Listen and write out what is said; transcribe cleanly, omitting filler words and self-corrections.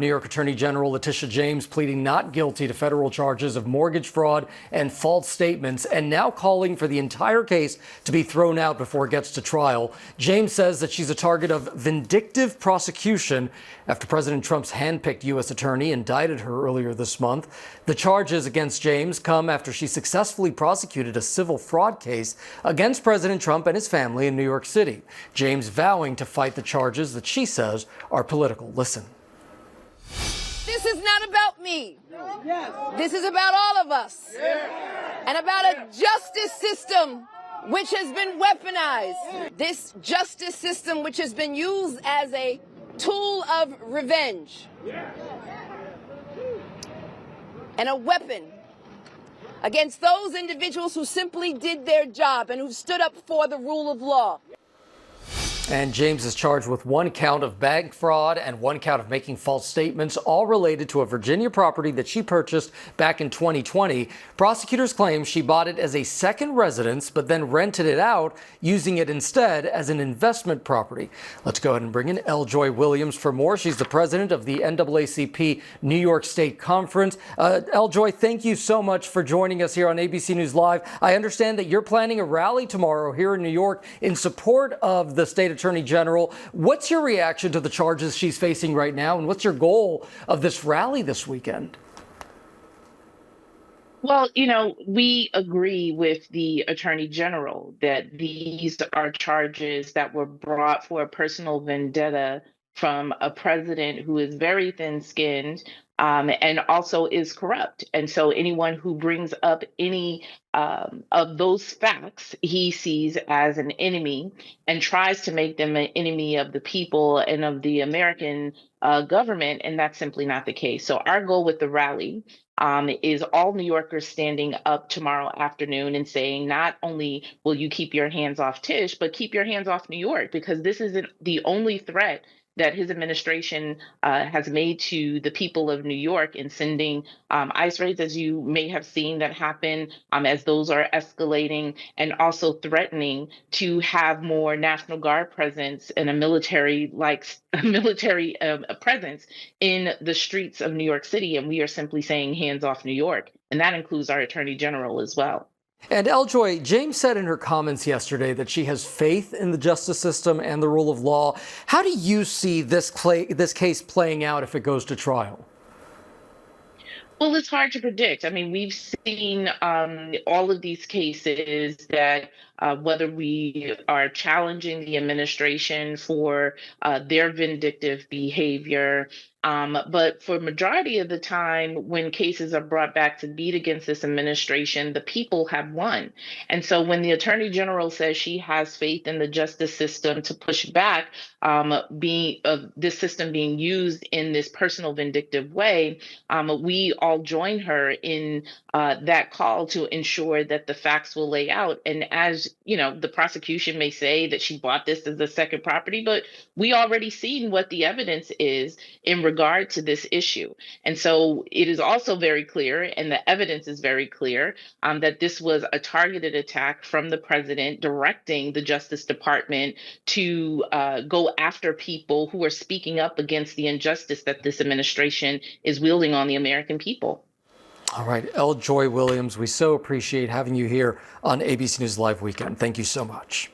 New York Attorney General Letitia James pleading not guilty to federal charges of mortgage fraud and false statements, and now calling for the entire case to be thrown out before it gets to trial. James says that she's a target of vindictive prosecution after President Trump's handpicked U.S. attorney indicted her earlier this month. The charges against James come after she successfully prosecuted a civil fraud case against President Trump and his family in New York City. James vowing to fight the charges that she says are political. Listen. This is not about me. This is about all of us. And about a justice system which has been weaponized. This justice system which has been used as a tool of revenge. And a weapon against those individuals who simply did their job and who stood up for the rule of law. And James is charged with one count of bank fraud and one count of making false statements, all related to a Virginia property that she purchased back in 2020. Prosecutors claim she bought it as a second residence, but then rented it out, using it instead as an investment property. Let's go ahead and bring in Joy Williams for more. She's the president of the NAACP New York State Conference. Joy, thank you so much for joining us here on ABC News Live. I understand that you're planning a rally tomorrow here in New York in support of the state Attorney General. What's your reaction to the charges she's facing right now, and what's your goal of this rally this weekend? Well, we agree with the Attorney General that these are charges that were brought for a personal vendetta from a president who is very thin-skinned and also is corrupt. And so anyone who brings up any of those facts he sees as an enemy and tries to make them an enemy of the people and of the American government, and that's simply not the case. So our goal with the rally is all New Yorkers standing up tomorrow afternoon and saying, not only will you keep your hands off Tish, but keep your hands off New York, because this isn't the only threat that his administration has made to the people of New York in sending ICE raids, as you may have seen that happen as those are escalating, and also threatening to have more National Guard presence and a military presence in the streets of New York City. And we are simply saying hands off New York. And that includes our Attorney General as well. And Joy, James said in her comments yesterday that she has faith in the justice system and the rule of law. How do you see this case playing out if it goes to trial? Well, it's hard to predict. I mean, we've seen all of these cases that whether we are challenging the administration for their vindictive behavior, but for majority of the time, when cases are brought back to beat against this administration, the people have won. And so when the Attorney General says she has faith in the justice system to push back this system being used in this personal vindictive way, we all join her in that call to ensure that the facts will lay out. And as the prosecution may say that she bought this as a second property, but we already seen what the evidence is in regard to this issue. And so it is also very clear, and the evidence is very clear, that this was a targeted attack from the president directing the Justice Department to go after people who are speaking up against the injustice that this administration is wielding on the American people. All right, Joy Williams, we so appreciate having you here on ABC News Live Weekend. Thank you so much.